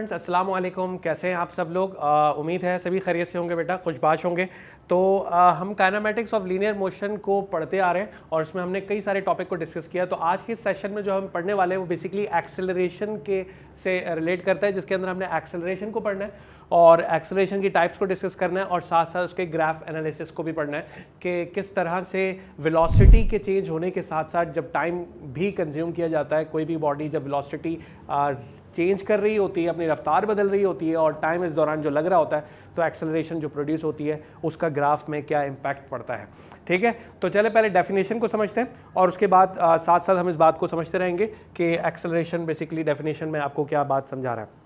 Students, अस्सलाम वालेकुम। कैसे हैं आप सब लोग? उम्मीद है सभी खैरियत से होंगे बेटा, खुशबाश होंगे। तो हम काइनेमेटिक्स ऑफ लीनियर मोशन को पढ़ते आ रहे हैं और उसमें हमने कई सारे टॉपिक को डिस्कस किया। तो आज के सेशन में जो हम पढ़ने वाले हैं वो बेसिकली एक्सेलरेशन के से रिलेट करता है, जिसके अंदर हमने एक्सेलरेशन को पढ़ना है और एक्सेलरेशन की टाइप्स को डिस्कस करना है और साथ साथ उसके ग्राफ एनालिसिस को भी पढ़ना है कि किस तरह से वेलोसिटी के चेंज होने के साथ साथ जब टाइम भी कंज्यूम किया जाता है, कोई भी बॉडी जब वेलोसिटी चेंज कर रही होती है, अपनी रफ्तार बदल रही होती है और टाइम इस दौरान जो लग रहा होता है, तो एक्सेलरेशन जो प्रोड्यूस होती है उसका ग्राफ में क्या इम्पैक्ट पड़ता है। ठीक है, तो चले पहले डेफिनेशन को समझते हैं और उसके बाद साथ साथ हम इस बात को समझते रहेंगे कि एक्सेलरेशन बेसिकली डेफिनेशन में आपको क्या बात समझा रहा है।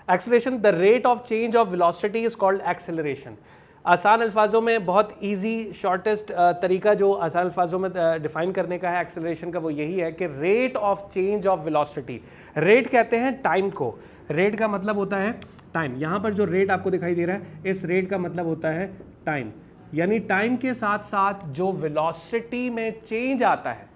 Acceleration, the rate of change of velocity is called acceleration. आसान अल्फाजों में बहुत इजी शॉर्टेस्ट तरीका जो आसान अल्फाजों में डिफाइन करने का है एक्सेलरेशन का, वो यही है कि rate of change of velocity. Rate कहते हैं टाइम को, रेट का मतलब होता है टाइम। यहाँ पर जो रेट आपको दिखाई दे रहा है, इस रेट का मतलब होता है टाइम, यानी टाइम के साथ साथ जो वेलोसिटी में चेंज आता है,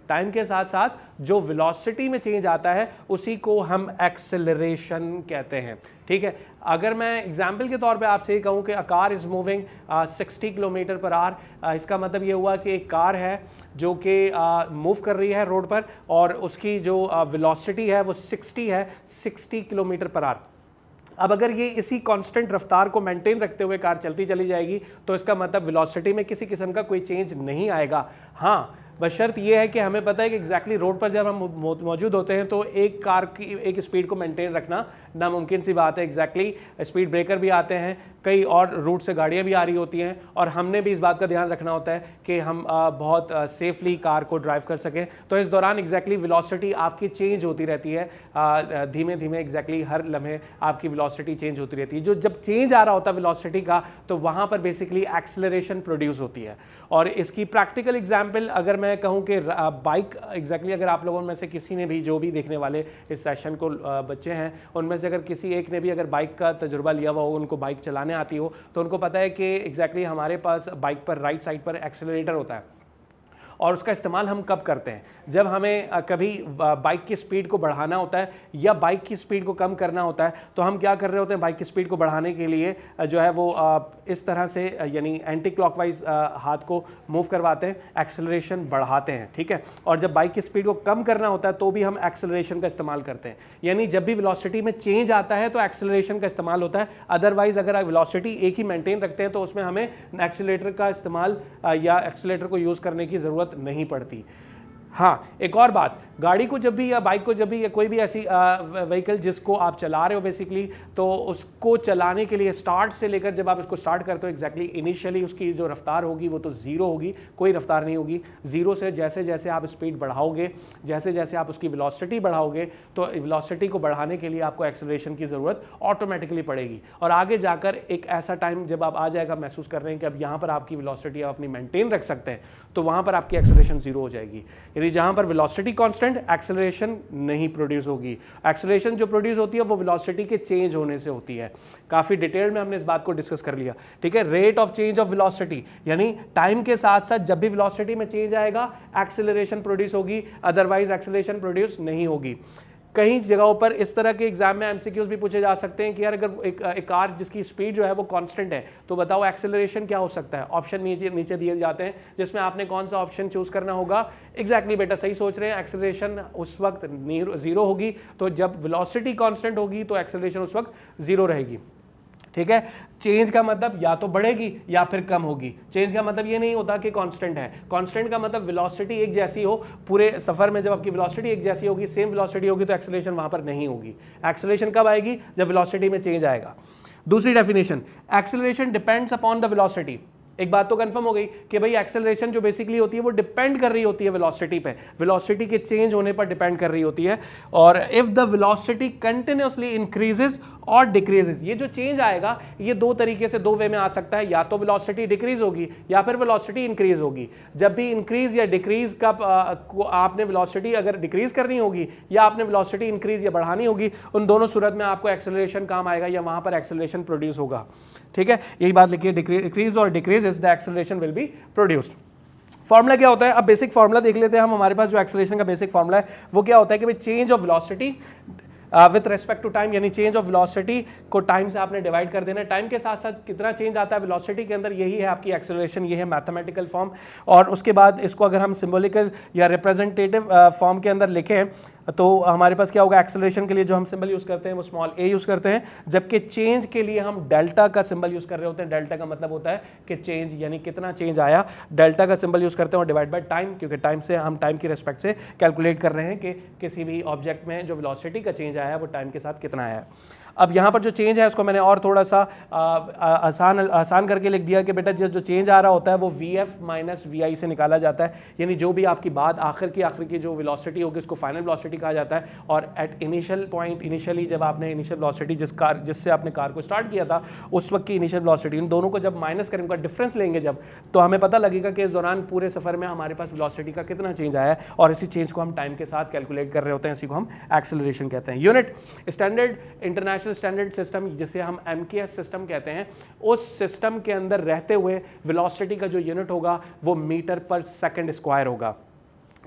टाइम के साथ साथ जो वेलोसिटी में चेंज आता है उसी को हम एक्सेलरेशन कहते हैं। ठीक है, अगर मैं एग्जाम्पल के तौर पे आपसे ये कहूँ कि a car is moving 60 kilometre per our, इसका मतलब ये हुआ कि एक कार है जो कि मूव कर रही है रोड पर और उसकी जो वेलोसिटी है वो 60 किलोमीटर पर आवर। अब अगर ये इसी कांस्टेंट रफ्तार को मेंटेन रखते हुए कार चलती चली जाएगी तो इसका मतलब वेलोसिटी में किसी किस्म का कोई चेंज नहीं आएगा। हाँ, बशर्त ये है कि हमें पता है कि एग्जैक्टली रोड पर जब हम मौजूद होते हैं तो एक कार की एक स्पीड को मेंटेन रखना नामुमकिन सी बात है। एग्जैक्टली स्पीड ब्रेकर भी आते हैं, कई और रूट से गाड़ियां भी आ रही होती हैं और हमने भी इस बात का ध्यान रखना होता है कि हम बहुत सेफली कार को ड्राइव कर सकें। तो इस दौरान एग्जैक्टली वेलोसिटी आपकी चेंज होती रहती है, धीमे धीमे एग्जैक्टली हर लम्हे आपकी वेलोसिटी चेंज होती रहती है। जो जब चेंज आ रहा होता है वेलोसिटी का, तो वहाँ पर बेसिकली एक्सेलरेशन प्रोड्यूस होती है। और इसकी प्रैक्टिकल एग्जाम्पल अगर मैं कहूँ कि बाइक, एग्जैक्टली अगर आप लोगों में से किसी ने भी, जो भी देखने वाले इस सेशन को बच्चे हैं, उनमें से अगर किसी एक ने भी अगर बाइक का तजुर्बा लिया हुआ हो, उनको बाइक चलाने आती हो, तो उनको पता है कि एग्जैक्टली हमारे पास बाइक पर राइट साइड पर एक्सेलरेटर होता है और उसका इस्तेमाल हम कब करते हैं? जब हमें कभी बाइक की स्पीड को बढ़ाना होता है या बाइक की स्पीड को कम करना होता है, तो हम क्या कर रहे होते हैं? बाइक की स्पीड को बढ़ाने के लिए जो है वो इस तरह से यानी एंटी क्लॉकवाइज हाथ को मूव करवाते हैं, एक्सेलरेशन बढ़ाते हैं। ठीक है, और जब बाइक की स्पीड को कम करना होता है तो भी हम एक्सेलरेशन का इस्तेमाल करते हैं। यानी जब भी वेलोसिटी में चेंज आता है तो एक्सेलरेशन का इस्तेमाल होता है। अदरवाइज अगर वेलोसिटी एक ही मेंटेन रखते हैं तो उसमें हमें एक्सेलरेटर का इस्तेमाल या एक्सेलरेटर को यूज़ करने की ज़रूरत नहीं पड़ती। हाँ, एक और बात, गाड़ी को जब भी या बाइक को जब भी या कोई भी ऐसी व्हीकल जिसको आप चला रहे हो बेसिकली, तो उसको चलाने के लिए स्टार्ट से लेकर जब आप इसको स्टार्ट करते हो, एग्जैक्टली इनिशियली उसकी जो रफ्तार होगी वो तो ज़ीरो होगी, कोई रफ्तार नहीं होगी। ज़ीरो से जैसे जैसे आप स्पीड बढ़ाओगे, जैसे जैसे आप उसकी वेलोसिटी बढ़ाओगे, तो वेलोसिटी को बढ़ाने के लिए आपको एक्सेलरेशन की ज़रूरत ऑटोमेटिकली पड़ेगी। और आगे जाकर एक ऐसा टाइम जब आप आ जाएगा महसूस कर रहे हैं कि अब यहाँ पर आपकी वेलोसिटी आप अपनी मेंटेन रख सकते हैं, तो वहाँ पर आपकी एक्सेलरेशन ज़ीरो हो जाएगी। यानी जहाँ पर वेलोसिटी कांस्टेंट, एक्सेलरेशन नहीं प्रोड्यूस होगी। एक्सेलरेशन जो प्रोड्यूस होती है वो वेलोसिटी के चेंज होने से होती है। काफ़ी डिटेल में हमने इस बात को डिस्कस कर लिया। ठीक है, rate of change of velocity, यानी टाइम के साथ साथ जब भी वेलोसिटी में चेंज आएगा एक्सेलरेशन प्रोड्यूस होगी, अदरवाइज एक्सेलरेशन प्रोड्यूस नहीं होगी। कई जगहों पर इस तरह के एग्जाम में एमसीक्यूज भी पूछे जा सकते हैं कि यार अगर एक कार जिसकी स्पीड जो है वो कांस्टेंट है, तो बताओ एक्सेलरेशन क्या हो सकता है? ऑप्शन नीचे दिए जाते हैं, जिसमें आपने कौन सा ऑप्शन चूज करना होगा। एग्जैक्टली बेटा सही सोच रहे हैं, एक्सेलरेशन उस वक्त जीरो होगी, तो जब वेलोसिटी कांस्टेंट होगी तो एक्सेलरेशन उस वक्त जीरो रहेगी। ठीक है, चेंज का मतलब या तो बढ़ेगी या फिर कम होगी। चेंज का मतलब ये नहीं होता कि कांस्टेंट है। कांस्टेंट का मतलब वेलोसिटी एक जैसी हो, पूरे सफर में जब आपकी वेलोसिटी एक जैसी होगी, सेम वेलोसिटी होगी, तो एक्सेलरेशन वहां पर नहीं होगी। एक्सेलरेशन कब आएगी? जब वेलोसिटी में चेंज आएगा। दूसरी definition, acceleration depends upon the velocity. एक बात तो कंफर्म हो गई कि भाई एक्सेलरेशन जो बेसिकली होती है वो डिपेंड कर रही होती है वेलोसिटी पे, वेलोसिटी के चेंज होने पर डिपेंड कर रही होती है। और if the velocity continuously increases और डिक्रीजेस, ये जो चेंज आएगा ये दो तरीके से, दो वे में आ सकता है। या तो वेलोसिटी डिक्रीज होगी या फिर वेलोसिटी इंक्रीज होगी। जब भी इंक्रीज या डिक्रीज का आपने वेलोसिटी अगर डिक्रीज करनी होगी या आपने वेलोसिटी इंक्रीज या बढ़ानी होगी, उन दोनों सूरत में आपको एक्सेलरेशन काम आएगा या वहां पर एक्सेलरेशन प्रोड्यूस होगा। ठीक है, यही बात लिखिए, डिक्रीज और decreases the acceleration will be produced. Formula क्या होता है? अब बेसिक फॉर्मूला देख लेते हैं हम। हमारे पास जो एक्सेलरेशन का बेसिक फॉर्मूला है वो क्या होता है कि भाई change of velocity with respect to time, यानी चेंज ऑफ वेलोसिटी को टाइम से आपने डिवाइड कर देना है। टाइम के साथ साथ कितना चेंज आता है वेलोसिटी के अंदर, यही है आपकी एक्सेलरेशन, ये है मैथमेटिकल फॉर्म। और उसके बाद इसको अगर हम सिंबॉलिकल या रिप्रेजेंटेटिव फॉर्म के अंदर लिखें तो हमारे पास क्या होगा, एक्सेलरेशन के लिए जो हम सिंबल यूज करते हैं वो स्मॉल a यूज करते हैं, जबकि चेंज के लिए हम डेल्टा का सिंबल यूज कर रहे होते हैं। डेल्टा का मतलब होता है कि चेंज, यानी कितना चेंज आया, डेल्टा का सिंबल यूज करते हैं और डिवाइड बाय टाइम, क्योंकि टाइम से हम टाइम की रिस्पेक्ट से कैलकुलेट कर रहे हैं कि किसी भी ऑब्जेक्ट में जो वेलोसिटी का चेंज आया वो टाइम के साथ कितना आया है। अब यहाँ पर जो चेंज है उसको मैंने और थोड़ा सा आसान करके लिख दिया कि बेटा जो चेंज आ रहा होता है वो vf माइनस vi से निकाला जाता है, यानी जो भी आपकी बात आखिर की जो वेलोसिटी होगी उसको फाइनल वेलोसिटी कहा जाता है। और एट इनिशियल पॉइंट, इनिशियली जब आपने इनिशियल वेलोसिटी जिससे आपने कार को स्टार्ट किया था उस वक्त की इनिशियल वेलोसिटी, इन दोनों को जब माइनस करें, उनका डिफरेंस लेंगे जब, तो हमें पता लगेगा कि इस दौरान पूरे सफर में हमारे पास वेलोसिटी का कितना चेंज आया है, और इसी चेंज को हम टाइम के साथ कैलकुलेट कर रहे होते हैं। इसी को हम एक्सेलरेशन कहते हैं। Unit standard, international standard system जिसे हम MKS सिस्टम कहते हैं, उस सिस्टम के अंदर रहते हुए वेलोसिटी का जो यूनिट होगा वो मीटर पर सेकंड स्क्वायर होगा।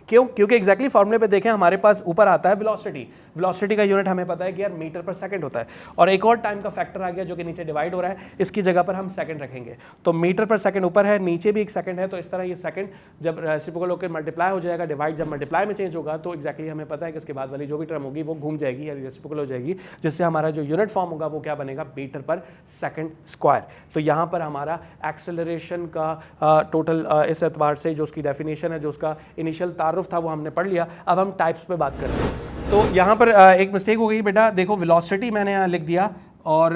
क्यों? क्योंकि एग्जैक्टली फॉर्मूले पे देखें हमारे पास ऊपर आता है वेलोसिटी, वेलोसिटी का यूनिट हमें पता है कि यार मीटर पर सेकंड होता है, और एक और टाइम का फैक्टर आ गया जो कि नीचे डिवाइड हो रहा है, इसकी जगह पर हम सेकंड रखेंगे। तो मीटर पर सेकंड ऊपर है, नीचे भी एक सेकंड है, तो इस तरह ये सेकंड जब रेसिप्रोकल होकर मल्टीप्लाई हो जाएगा, डिवाइड जब मल्टीप्लाई में चेंज होगा तो एक्जैक्टली हमें पता है कि इसके बाद वाली जो भी टर्म होगी वो घूम जाएगी या रेसिप्रोकल हो जाएगी, जिससे हमारा जो यूनिट फॉर्म होगा वो क्या बनेगा, मीटर पर सेकंड स्क्वायर। तो यहाँ पर हमारा एक्सेलरेशन का टोटल इस एतबार से जो उसकी डेफिनेशन है, जो उसका इनिशियल तारुफ था वो हमने पढ़ लिया। अब हम टाइप्स पे बात करते हैं। तो यहाँ पर एक मिस्टेक हो गई बेटा, देखो वेलोसिटी मैंने यहाँ लिख दिया, और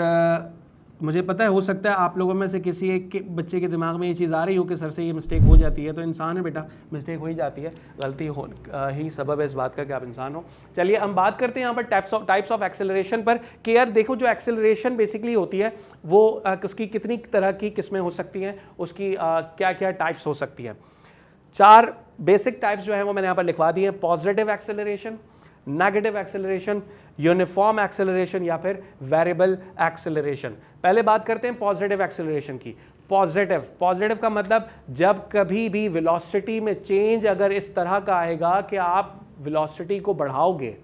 मुझे पता है हो सकता है आप लोगों में से किसी एक के बच्चे के दिमाग में ये चीज़ आ रही हो कि सर से ये मिस्टेक हो जाती है। तो इंसान है बेटा, मिस्टेक हो ही जाती है, गलती हो ही सबब है इस बात का कि आप इंसान हो। चलिए हम बात करते हैं यहाँ पर टाइप्स ऑफ एक्सेलरेशन पर, कि यार देखो जो एक्सेलरेशन बेसिकली होती है वो उसकी कितनी तरह की किस्में हो सकती हैं, उसकी क्या क्या टाइप्स हो सकती हैं। 4 बेसिक टाइप्स जो है वो मैंने यहाँ पर लिखवा दिए हैं, positive acceleration, negative acceleration, uniform acceleration या फिर वेरिएबल एक्सेलरेशन। पहले बात करते हैं पॉजिटिव एक्सेलरेशन की। पॉजिटिव का मतलब जब कभी भी वेलोसिटी में चेंज अगर इस तरह का आएगा कि आप वेलोसिटी को बढ़ाओगे,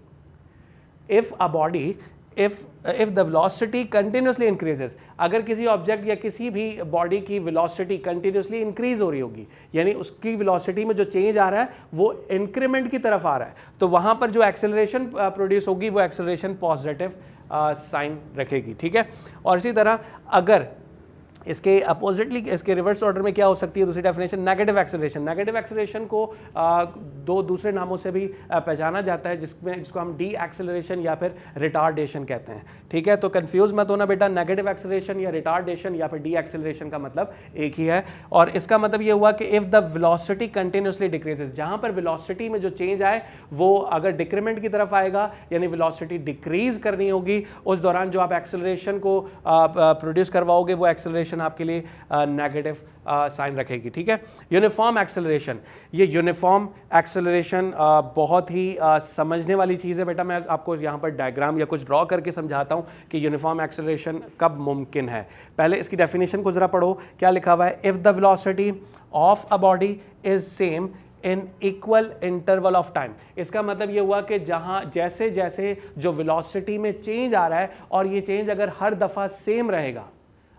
if the velocity continuously increases, अगर किसी ऑब्जेक्ट या किसी भी बॉडी की वेलोसिटी कंटिन्यूसली इंक्रीज हो रही होगी, यानी उसकी वेलोसिटी में जो चेंज आ रहा है वो इंक्रीमेंट की तरफ आ रहा है, तो वहां पर जो एक्सेलरेशन प्रोड्यूस होगी वो एक्सेलरेशन पॉजिटिव साइन रखेगी। ठीक है, और इसी तरह अगर इसके अपोजिटली, इसके रिवर्स ऑर्डर में क्या हो सकती है दूसरी definition, negative acceleration. Negative acceleration को 2 दूसरे नामों से भी पहचाना जाता है, जिसको हम डी एक्सेलरेशन या फिर रिटार्डेशन कहते हैं। ठीक है, तो कंफ्यूज मत होना बेटा, नेगेटिव एक्सेलरेशन या रिटार्डेशन या फिर डी एक्सेलरेशन का मतलब एक ही है। और इसका मतलब ये हुआ कि if the velocity continuously decreases, जहां पर वेलोसिटी में जो चेंज आए वो अगर डिक्रीमेंट की तरफ आएगा, यानी वेलोसिटी डिक्रीज करनी होगी, उस दौरान जो आप एक्सेलरेशन को प्रोड्यूस करवाओगे वो एक्सेलरेशन आपके लिए नेगेटिव साइन रखेगी। ठीक है, यूनिफॉर्म एक्सेलरेशन, ये यूनिफॉर्म एक्सेलरेशन बहुत ही समझने वाली चीज़ है बेटा। मैं आपको यहाँ पर डायग्राम या कुछ ड्रॉ करके समझाता हूँ कि यूनिफॉर्म एक्सेलरेशन कब मुमकिन है। पहले इसकी डेफिनेशन को ज़रा पढ़ो, क्या लिखा हुआ है, if the velocity of a body is same in equal interval of time. इसका मतलब ये हुआ कि जहाँ जैसे जैसे जो वेलोसिटी में चेंज आ रहा है और ये चेंज अगर हर दफ़ा सेम रहेगा,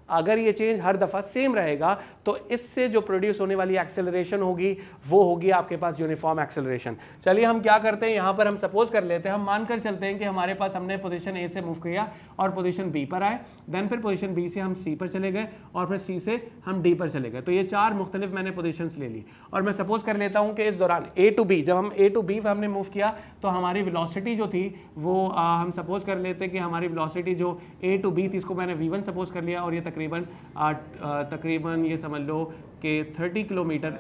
अगर ये चेंज हर दफ़ा सेम रहेगा तो इससे जो प्रोड्यूस होने वाली एक्सेलरेशन होगी वो होगी आपके पास यूनिफॉर्म एक्सेलरेशन। चलिए हम क्या करते हैं, यहाँ पर हम सपोज कर लेते हैं, हम मानकर चलते हैं कि हमारे पास हमने पोजीशन ए से मूव किया और पोजीशन बी पर आए, देन फिर पोजीशन बी से हम सी पर चले गए और फिर सी से हम डी पर चले गए। तो ये 4 मुख्तलिफ मैंने पोजीशंस ले ली और मैं सपोज कर लेता हूँ कि इस दौरान ए टू बी, जब हम ए टू बी हमने मूव किया तो हमारी वेलोसिटी जो थी वो हम सपोज कर लेते हैं कि हमारी वेलोसिटी जो ए टू बी थी इसको मैंने v1 सपोज कर लिया और ये तकरीबन ये समझ लो कि 30 किलोमीटर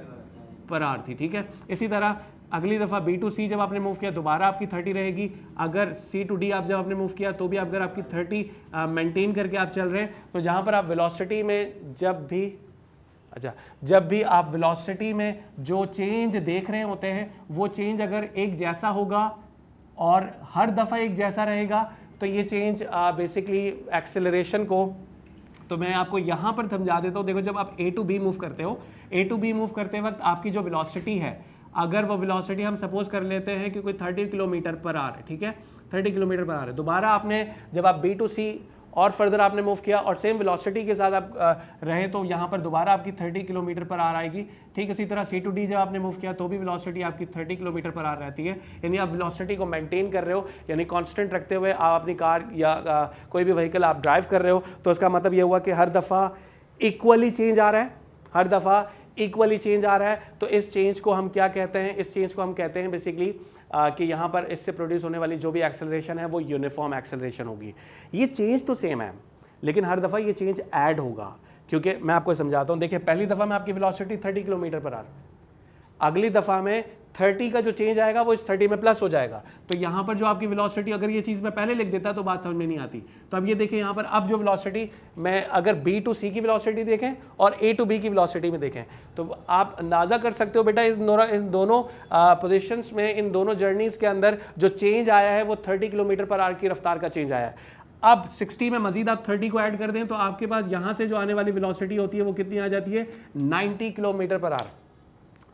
पर आवर थी। ठीक है, इसी तरह अगली दफ़ा बी टू सी जब आपने मूव किया दोबारा आपकी 30 रहेगी, अगर सी टू डी आप जब आपने मूव किया तो भी अगर आपकी 30 मेंटेन करके आप चल रहे हैं, तो जहाँ पर आप वेलोसिटी में जब भी आप वेलोसिटी में जो चेंज देख रहे होते हैं वो चेंज अगर एक जैसा होगा और हर दफ़ा एक जैसा रहेगा तो ये चेंज बेसिकली एक्सेलरेशन को, तो मैं आपको यहाँ पर समझा देता हूँ। देखो जब आप ए टू बी मूव करते हो, ए टू बी मूव करते वक्त आपकी जो वेलोसिटी है अगर वो वेलोसिटी हम सपोज कर लेते हैं कि कोई 30 किलोमीटर पर आवर है, ठीक है, 30 किलोमीटर पर आवर है, दोबारा आपने जब आप बी टू सी और फर्दर आपने मूव किया और सेम वेलोसिटी के साथ आप रहे तो यहाँ पर दोबारा आपकी 30 किलोमीटर पर आवर आएगी। ठीक, इसी तरह सी टू डी जब आपने मूव किया तो भी वेलोसिटी आपकी 30 किलोमीटर पर आवर रहती है। यानी आप वेलोसिटी को मेंटेन कर रहे हो, यानी कांस्टेंट रखते हुए आप अपनी कार या कोई भी व्हीकल आप ड्राइव कर रहे हो, तो इसका मतलब ये हुआ कि हर दफ़ा इक्वली चेंज आ रहा है, हर दफ़ा इक्वली चेंज आ रहा है। तो इस चेंज को हम क्या कहते हैं, इस चेंज को हम कहते हैं बेसिकली कि यहाँ पर इससे प्रोड्यूस होने वाली जो भी एक्सेलरेशन है वो यूनिफॉर्म एक्सेलरेशन होगी। ये चेंज तो सेम है लेकिन हर दफ़ा ये चेंज ऐड होगा, क्योंकि मैं आपको समझाता हूँ। देखिए, पहली दफ़ा में आपकी वेलोसिटी 30 किलोमीटर पर आवर, अगली दफ़ा में 30 का जो चेंज आएगा वो इस 30 में प्लस हो जाएगा। तो यहाँ पर जो आपकी वेलोसिटी, अगर ये चीज़ मैं पहले लिख देता तो बात समझ में नहीं आती। तो अब ये देखिए यहाँ पर, अब जो वेलोसिटी मैं अगर बी टू सी की वेलोसिटी देखें और ए टू बी की वेलोसिटी में देखें तो आप अंदाज़ा कर सकते हो बेटा इन दोनों पोजिशंस में, इन दोनों जर्नीज़ के अंदर जो चेंज आया है वो 30 किलोमीटर पर आवर की रफ्तार का चेंज आया है। अब 60 में मजीद आप 30 को ऐड कर दें तो आपके पास यहाँ से जो आने वाली वेलोसिटी होती है वो कितनी आ जाती है, 90 किलोमीटर पर आवर।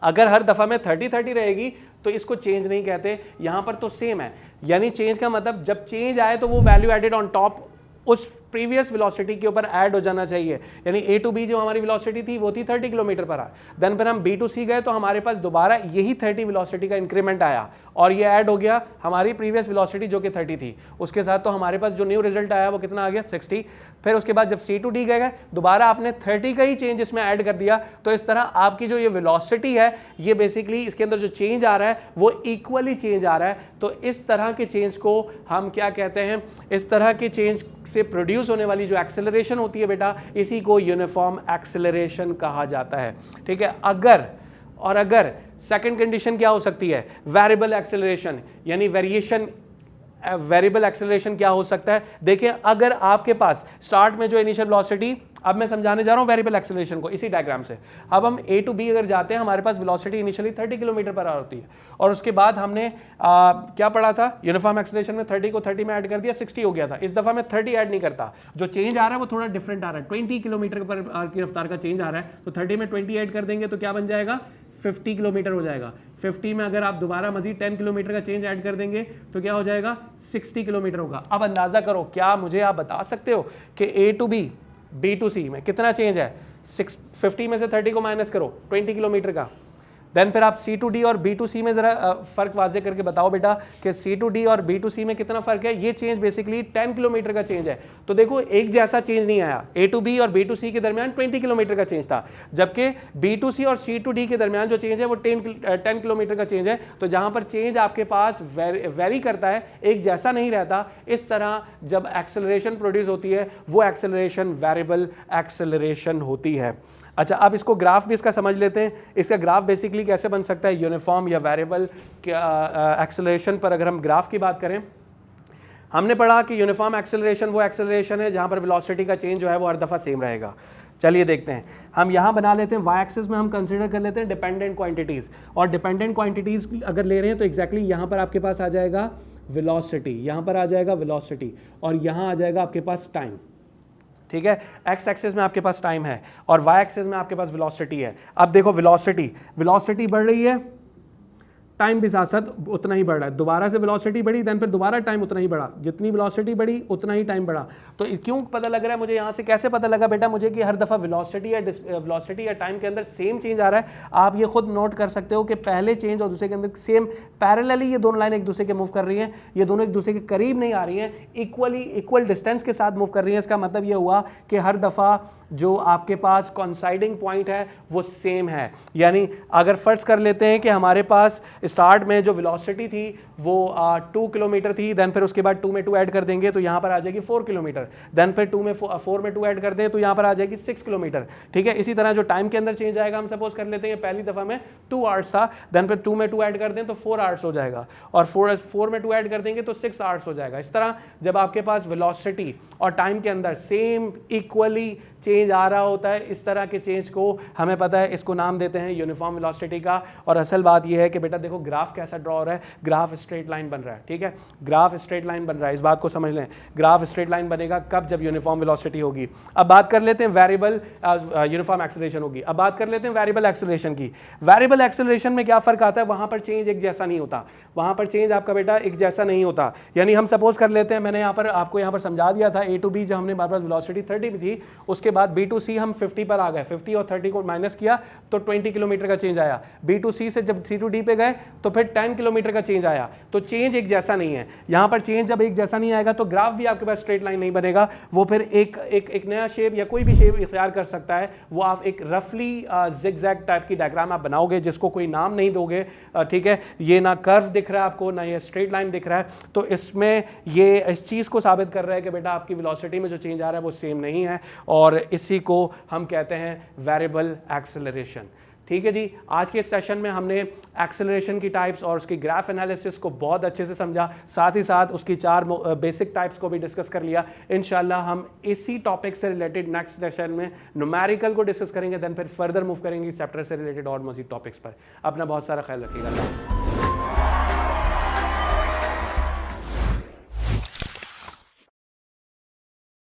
अगर हर दफ़ा में 30 रहेगी तो इसको चेंज नहीं कहते, यहाँ पर तो सेम है। यानी चेंज का मतलब जब चेंज आए तो वो वैल्यू एडेड ऑन टॉप उस प्रीवियस वेलोसिटी के ऊपर ऐड हो जाना चाहिए। यानी ए टू बी जो हमारी वेलोसिटी थी वो थी 30 किलोमीटर पर आवर, देन फिर हम बी टू सी गए तो हमारे पास दोबारा यही 30 वेलोसिटी का इंक्रीमेंट आया और ये ऐड हो गया हमारी प्रीवियस वेलोसिटी जो कि 30 थी उसके साथ। तो हमारे पास जो न्यू रिजल्ट आया वो कितना आ गया, 60। फिर उसके बाद जब सी टू डी गए दोबारा आपने 30 का ही चेंज इसमें ऐड कर दिया। तो इस तरह आपकी जो ये वेलोसिटी है ये बेसिकली इसके अंदर जो चेंज आ रहा है वो इक्वली चेंज आ रहा है। तो इस तरह के चेंज को हम क्या कहते हैं, इस तरह के चेंज से प्रोड्यूस होने वाली जो एक्सेलरेशन होती है बेटा, इसी को यूनिफॉर्म एक्सेलरेशन कहा जाता है। ठीक है, अगर सेकंड कंडीशन क्या हो सकती है, वेरिएबल एक्सेलरेशन, यानी वेरिएबल एक्सेलरेशन क्या हो सकता है। देखिए, अगर आपके पास स्टार्ट में जो इनिशियल वेलोसिटी, अब मैं समझाने जा रहा हूं वेरिएबल एक्सेलरेशन को इसी डायग्राम से। अब हम ए टू बी अगर जाते हैं, हमारे पास velocity initially 30 kilometre per hour होती है और उसके बाद हमने क्या पढ़ा था, यूनिफॉर्म एक्सेलरेशन में 30 को 30 में ऐड कर दिया, 60 हो गया था। इस दफा में 30 ऐड नहीं करता, जो चेंज आ रहा है वो थोड़ा डिफरेंट आ रहा है, 20 किलोमीटर पर आवर की रफ्तार का चेंज आ रहा है। तो 30 में 20 ऐड कर देंगे तो क्या बन जाएगा, 50 किलोमीटर हो जाएगा। 50 में अगर आप दोबारा मजीद 10 किलोमीटर का चेंज ऐड कर देंगे तो क्या हो जाएगा, 60 किलोमीटर होगा। अब अंदाजा करो, क्या मुझे आप बता सकते हो कि ए टू बी, बी टू सी में कितना चेंज है। 50 में से 30 को माइनस करो, 20 किलोमीटर का। देन फिर आप सी टू डी और बी टू सी में जरा फर्क वाजे करके बताओ बेटा कि सी टू डी और बी टू सी में कितना फर्क है। ये चेंज बेसिकली 10 किलोमीटर का चेंज है। तो देखो, एक जैसा चेंज नहीं आया। ए टू बी और बी टू सी के दरमियान 20 किलोमीटर का चेंज था, जबकि बी टू सी और सी टू डी के दरमियान जो चेंज है वो 10 किलोमीटर का चेंज है। तो जहां पर चेंज आपके पास वेरी करता है, एक जैसा नहीं रहता, इस तरह जब एक्सेलरेशन प्रोड्यूस होती है वो एक्सेलरेशन वेरिएबल एक्सेलरेशन होती है। अच्छा, अब इसको ग्राफ भी इसका समझ लेते हैं। इसका ग्राफ बेसिकली कैसे बन सकता है, यूनिफॉर्म या वेरिएबल एक्सेलरेशन पर अगर हम ग्राफ की बात करें, हमने पढ़ा कि यूनिफॉर्म एक्सेलरेशन वो एक्सेलरेशन है जहां पर वेलोसिटी का चेंज जो है वो हर दफ़ा सेम रहेगा। चलिए देखते हैं, हम यहाँ बना लेते हैं वाई एक्सिस में हम कंसीडर कर लेते हैं डिपेंडेंट क्वांटिटीज़, और डिपेंडेंट क्वांटिटीज़ अगर ले रहे हैं तो एग्जैक्टली यहाँ पर आपके पास आ जाएगा वेलोसिटी, यहाँ पर आ जाएगा वेलोसिटी और यहाँ आ जाएगा आपके पास टाइम। ठीक है, एक्स एक्सिस में आपके पास टाइम है और वाई एक्सिस में आपके पास वेलोसिटी है। अब देखो, वेलोसिटी बढ़ रही है, टाइम भी साथ साथ उतना ही बढ़ रहा है। दोबारा से वेलोसिटी बढ़ी, देन फिर दोबारा टाइम उतना ही बढ़ा, जितनी वेलोसिटी बढ़ी उतना ही टाइम बढ़ा। तो क्यों पता लग रहा है मुझे, यहाँ से कैसे पता लगा बेटा मुझे कि हर दफ़ा वेलोसिटी या टाइम के अंदर सेम चेंज आ रहा है। आप ये खुद नोट कर सकते हो कि पहले चेंज और दूसरे के अंदर सेम पैरेलली ये दोनों लाइन एक दूसरे के मूव कर रही हैं, ये दोनों एक दूसरे के करीब नहीं आ रही हैं, इक्वल डिस्टेंस के साथ मूव कर रही हैं। इसका मतलब ये हुआ कि हर दफ़ा जो आपके पास कॉन्साइडिंग पॉइंट है वो सेम है। यानी अगर फर्ज कर लेते हैं कि हमारे पास स्टार्ट में जो वेलोसिटी थी वो 2 किलोमीटर थी, देन फिर उसके बाद 2 में 2 ऐड कर देंगे तो यहाँ पर आ जाएगी 4 किलोमीटर, देन फिर 4 में 2 ऐड कर दें तो यहाँ पर आ जाएगी 6 किलोमीटर। ठीक है, इसी तरह जो टाइम के अंदर चेंज आएगा, हम सपोज कर लेते हैं पहली दफ़ा में 2 आवर्स था, देन फिर 2 में 2 ऐड कर दें तो 4 आवर्स हो जाएगा, और 4 में 2 ऐड कर देंगे तो 6 आवर्स हो जाएगा। इस तरह जब आपके पास वेलोसिटी और टाइम के अंदर सेम इक्वली चेंज आ रहा होता है, इस तरह के चेंज को हमें पता है, इसको नाम देते हैं यूनिफॉर्म वेलोसिटी का। और असल बात यह है कि बेटा देखो ग्राफ कैसा ड्रॉ हो रहा है, ग्राफ स्ट्रेट लाइन बन रहा है, ठीक है, ग्राफ स्ट्रेट लाइन बन रहा है, इस बात को समझ लें। ग्राफ स्ट्रेट लाइन बनेगा कब? जब यूनिफॉर्म वेलोसिटी होगी। अब बात कर लेते हैं वेरिएबल यूनिफॉर्म एक्सेलरेशन होगी। अब बात कर लेते हैं वेरिएबल एक्सेलरेशन की। वेरिएबल एक्सेलरेशन में क्या फर्क आता है? वहां पर चेंज एक जैसा नहीं होता, वहां पर चेंज आपका बेटा एक जैसा नहीं होता। यानी हम सपोज कर लेते हैं, मैंने यहाँ पर आपको यहाँ पर समझा दिया था, ए टू बी जब हमने बार बार वेलोसिटी 30 में थी, उसके बाद बी टू सी हम 50 पर आ गए, 50 और 30 को माइनस किया तो 20 किलोमीटर का चेंज आया। बी टू सी से जब सी टू डी पे गए तो फिर 10 किलोमीटर का चेंज आया। तो चेंज एक जैसा नहीं है। यहाँ पर चेंज जब एक जैसा नहीं आएगा तो ग्राफ भी आपके पास स्ट्रेट लाइन नहीं बनेगा, वो फिर एक नया शेप या कोई भी शेप इख्तियार कर सकता है। वो आप एक रफली जिगजैग टाइप की डायग्राम आप बनाओगे जिसको कोई नाम नहीं दोगे, ठीक है, ये ना कर्व दिख रहा है आपको, ना ये स्ट्रेट लाइन दिख रहा है। तो इसमें ये इस चीज़ को साबित कर रहा है कि बेटा आपकी वेलोसिटी में जो चेंज आ रहा है वो सेम नहीं है, और इसी को हम कहते हैं वेरिएबल एक्सेलरेशन। ठीक है जी, आज के इस सेशन में हमने एक्सेलरेशन की टाइप्स और उसकी ग्राफ एनालिसिस को बहुत अच्छे से समझा, साथ ही साथ उसकी 4 बेसिक टाइप्स को भी डिस्कस कर लिया। इंशाल्लाह हम इसी टॉपिक से रिलेटेड नेक्स्ट सेशन में न्यूमेरिकल को डिस्कस करेंगे, देन फिर फर्दर मूव करेंगे चैप्टर से रिलेटेड और मजीद टॉपिक्स पर। अपना बहुत सारा ख्याल रखिएगा।